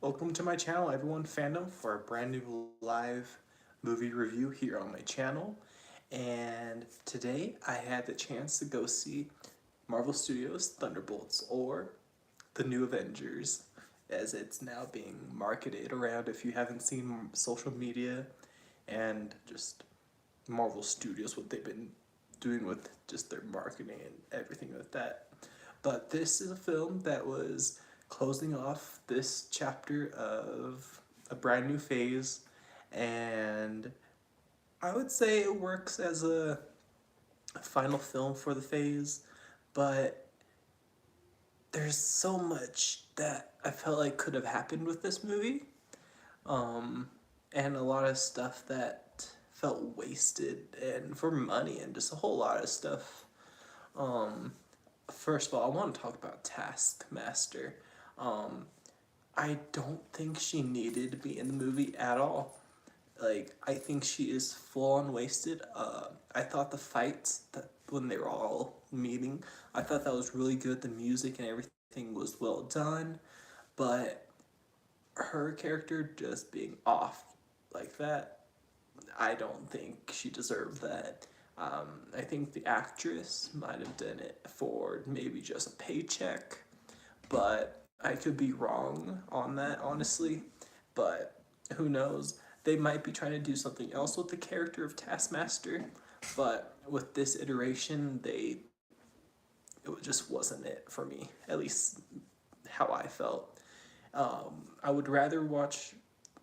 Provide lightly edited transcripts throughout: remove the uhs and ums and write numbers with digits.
Welcome to my channel, everyone, fandom, for a brand new live movie review here on my channel. And today I had the chance to go see Marvel Studios' Thunderbolts, or the New Avengers, as it's now being marketed around. If you haven't seen social media and just Marvel Studios, what they've been doing with just their marketing and everything like that. But this is a film that was closing off this chapter of a brand new phase, and I would say it works as a final film for the phase, but there's so much that I felt like could have happened with this movie, and a lot of stuff that felt wasted and for money and just a whole lot of stuff. First of all, I want to talk about Taskmaster. Um, I don't think she needed to be in the movie at all. Like, I think she is full on wasted. I thought the fights that when they were all meeting, I thought that was really good. The music and everything was well done, but her character just being off like that, I don't think she deserved that. I think the actress might have done it for maybe just a paycheck, but I could be wrong on that, honestly. But who knows? They might be trying to do something else with the character of Taskmaster, but with this iteration, it just wasn't it for me. At least how I felt. I would rather watch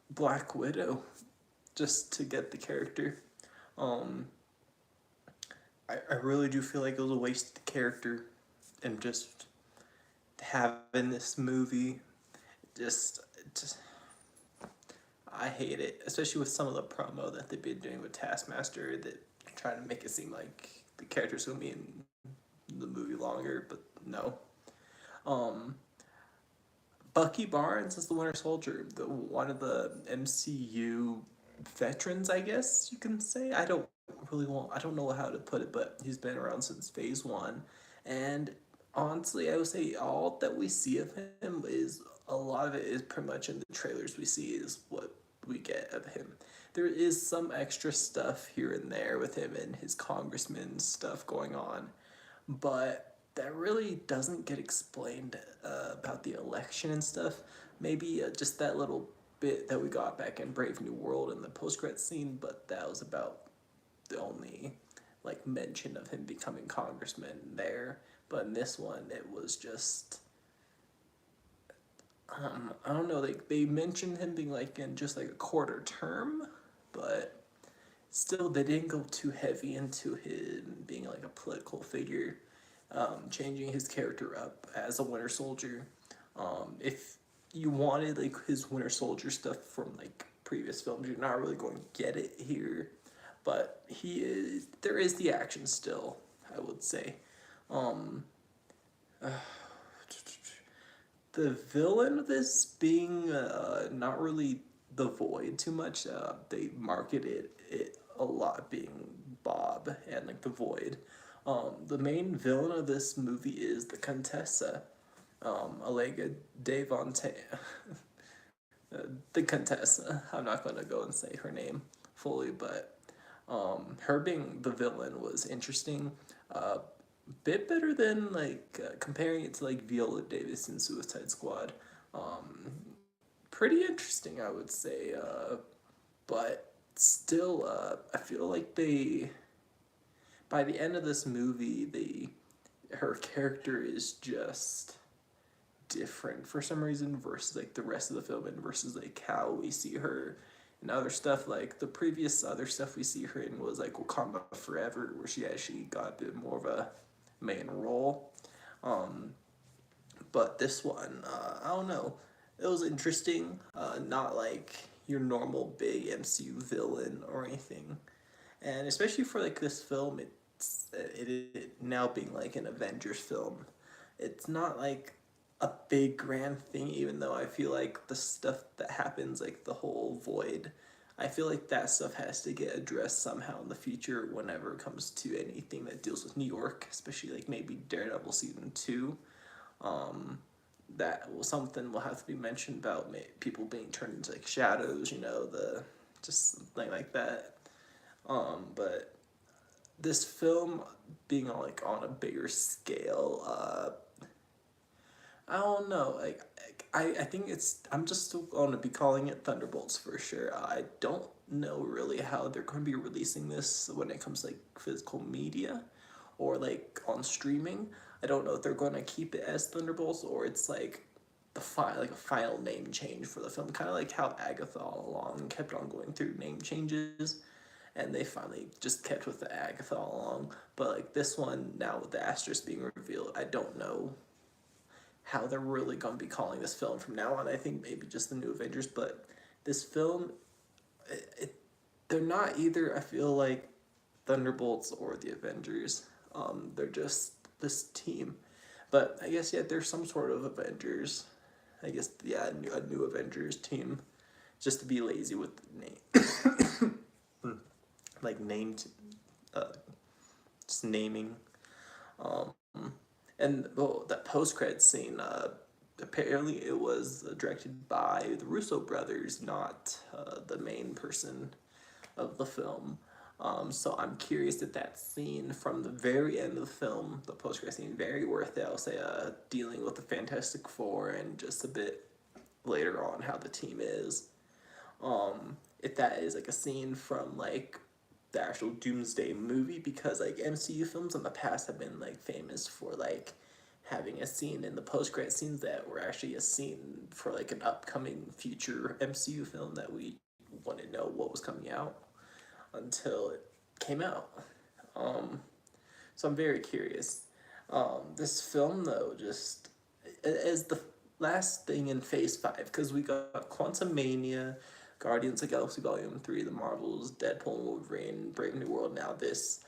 Black Widow just to get the character. Um, I really do feel like it was a wasted character, and just having this movie, just I hate it, especially with some of the promo that they've been doing with Taskmaster, that trying to make it seem like the character's gonna be in the movie longer, but no. Um, Bucky Barnes is the Winter Soldier, one of the MCU veterans, I guess you can say. I don't know how to put it, but he's been around since Phase One, and honestly, I would say all that we see of him is a lot of it is pretty much in the trailers we see is what we get of him. There is some extra stuff here and there with him and his congressman stuff going on, but that really doesn't get explained about the election and stuff. Maybe just that little bit that we got back in Brave New World in the post-credit scene, but that was about the only like mention of him becoming congressman there. But in this one, it was just I don't know. They mentioned him being like in just like a quarter term, but still they didn't go too heavy into him being like a political figure. Changing his character up as a Winter Soldier. If you wanted like his Winter Soldier stuff from like previous films, you're not really going to get it here. But there is the action still, I would say. Um, the villain of this being not really the Void too much. They marketed it a lot being Bob and like the Void. The main villain of this movie is the Contessa, Allegra Devontae. The Contessa. I'm not gonna go and say her name fully, but her being the villain was interesting. Bit better than like comparing it to like Viola Davis in Suicide Squad. Um, Pretty interesting, I would say. But still, I feel like by the end of this movie, her character is just different for some reason versus like the rest of the film and versus like how we see her and other stuff. Like the previous other stuff we see her in was like Wakanda Forever, where she actually got a bit more of a main role. But this one, I don't know. It was interesting. Not like your normal big MCU villain or anything, and especially for like this film, it now being like an Avengers film. It's not like a big grand thing, even though I feel like the stuff that happens, like the whole Void, I feel like that stuff has to get addressed somehow in the future whenever it comes to anything that deals with New York, especially like maybe Daredevil season 2. Um, that will something will have to be mentioned about people being turned into like shadows, the just something like that. But this film being on a bigger scale, I don't know. I think I'm just still going to be calling it Thunderbolts for sure. I don't know really how they're going to be releasing this when it comes to like physical media or like on streaming. I don't know if they're going to keep it as Thunderbolts or it's like like a final name change for the film, kind of like how Agatha all along kept on going through name changes, and they finally just kept with the Agatha all along. But like this one now with the asterisk being revealed, I don't know how they're really going to be calling this film from now on. I think maybe just the New Avengers, but this film, they're not either, I feel like, Thunderbolts or the Avengers. They're just this team. But I guess, yeah, there's some sort of Avengers. I guess, yeah, a new Avengers team. Just to be lazy with the name. Like, named, just naming. Um, and well, that post-credit scene, apparently it was directed by the Russo brothers, not the main person of the film. So I'm curious if that scene from the very end of the film, the post-credit scene, very worth it. I'll say dealing with the Fantastic Four and just a bit later on how the team is. If that is like a scene from like the actual Doomsday movie, because like MCU films in the past have been like famous for like having a scene in the post-credit scenes that were actually a scene for like an upcoming future MCU film that we wouldn't know what was coming out until it came out. So I'm very curious. This film though just is the last thing in Phase 5, because we got Quantumania, Guardians of the Galaxy Volume 3, The Marvels, Deadpool and Wolverine, Brave New World. Now this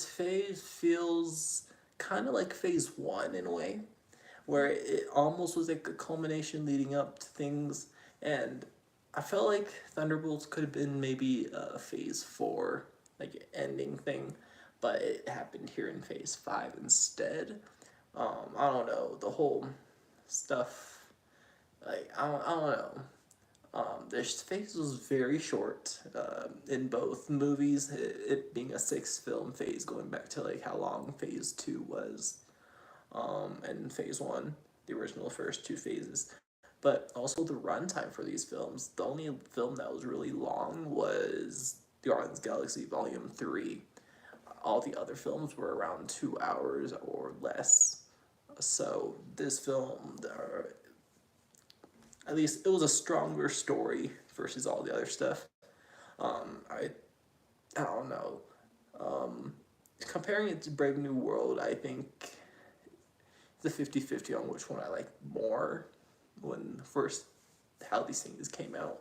phase feels kind of like Phase 1 in a way, where it almost was like a culmination leading up to things, and I felt like Thunderbolts could have been maybe a Phase 4, like ending thing, but it happened here in Phase 5 instead. I don't know, the whole stuff, like, I don't know. This phase was very short in both movies, it being a 6 film phase, going back to like how long Phase 2 was, and Phase 1, the original first 2 phases. But also the runtime for these films, the only film that was really long was The Guardians Galaxy Volume 3. All the other films were around 2 hours or less. So this film, at least it was a stronger story versus all the other stuff. I don't know. Comparing it to Brave New World, I think it's a 50-50 on which one I like more when first how these things came out.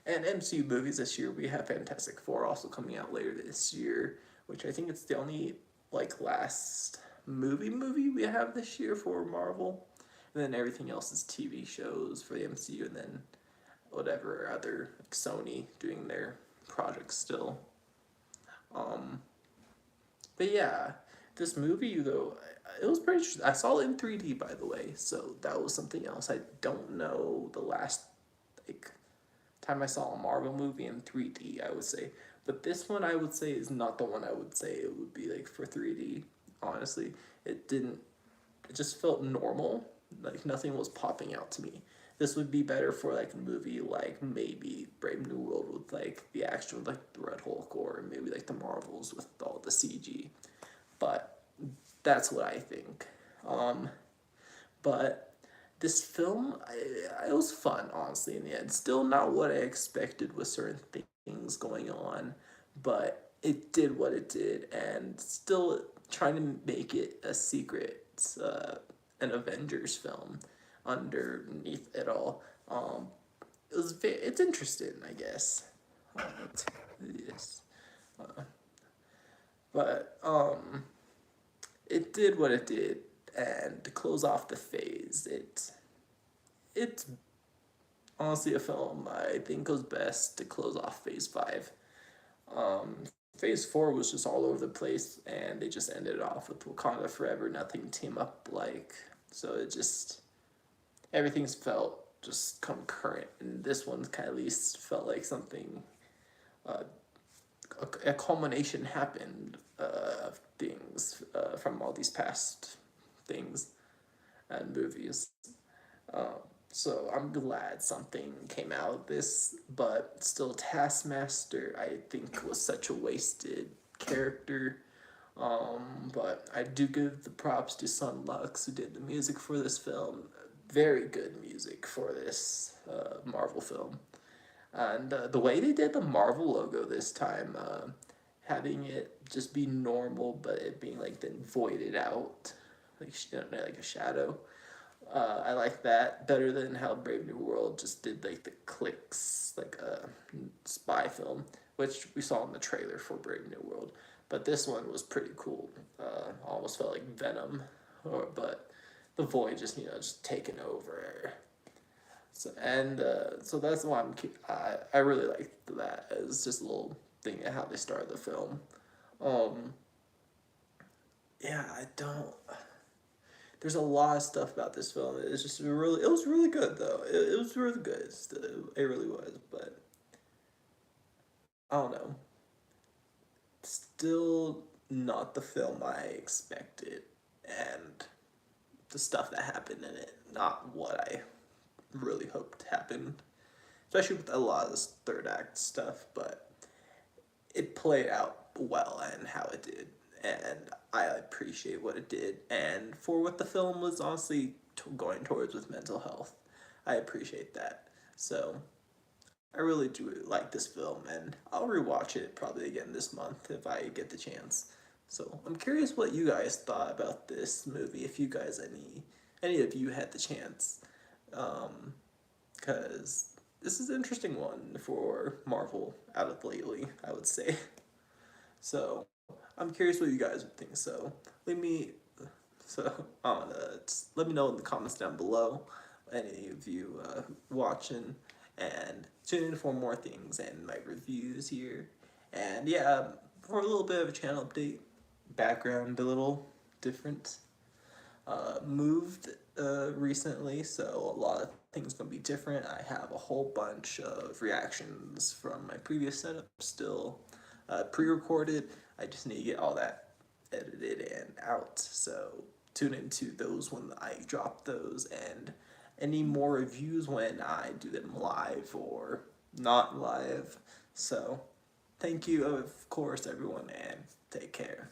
And MCU movies this year, we have Fantastic Four also coming out later this year, which I think it's the only like last movie we have this year for Marvel. And then everything else is TV shows for the MCU, and then whatever other like Sony doing their projects still. But yeah, this movie though, it was pretty interesting. I saw it in 3D, by the way, so that was something else. I don't know the last like time I saw a Marvel movie in 3D, I would say. But this one I would say is not the one I would say it would be like for 3D. Honestly, it didn't. It just felt normal. Like nothing was popping out to me. This would be better for like a movie like maybe Brave New World with like the action like the Red Hulk, or maybe like the Marvels with all the CG. But that's what I think. But this film, it was fun, honestly, in the end. Still not what I expected with certain things going on, but it did what it did, and still trying to make it a secret, an Avengers film underneath it all. It's interesting, I guess. Yes. But it did what it did, and to close off the phase, it's honestly a film I think goes best to close off Phase 5. Um, Phase 4 was just all over the place, and they just ended it off with Wakanda Forever. Nothing team up like So it just, everything's felt just concurrent, and this one kind of at least felt like something, uh, a culmination happened of things from all these past things and movies. Um, so I'm glad something came out of this, but still, Taskmaster I think was such a wasted character. But I do give the props to Sun Lux, who did the music for this film. Very good music for this Marvel film. And the way they did the Marvel logo this time, having it just be normal, but it being like then voided out, like, like a shadow. I like that better than how Brave New World just did like the clicks, like a spy film, which we saw in the trailer for Brave New World. But this one was pretty cool. Almost felt like Venom, but the void just just taking over. So that's why I really liked that as just a little thing of how they started the film. Um, yeah, I don't. There's a lot of stuff about this film. It's just really, it was really good though. It was really good. It really was. But I don't know. Still not the film I expected, and the stuff that happened in it, not what I really hoped happened. Especially with a lot of this third act stuff, but it played out well and how it did, and I appreciate what it did. And for what the film was honestly going towards with mental health, I appreciate that. So I really do like this film, and I'll rewatch it probably again this month if I get the chance. So I'm curious what you guys thought about this movie, if you guys any of you had the chance, because this is an interesting one for Marvel out of lately, I would say. So I'm curious what you guys would think. So let me let me know in the comments down below. Any of you watching, and tune in for more things and my reviews here. And yeah, for a little bit of a channel update, background a little different. Moved recently, so a lot of things gonna be different. I have a whole bunch of reactions from my previous setup still pre-recorded. I just need to get all that edited and out. So tune into those when I drop those, and any more reviews when I do them live or not live. So thank you, of course, everyone, and take care.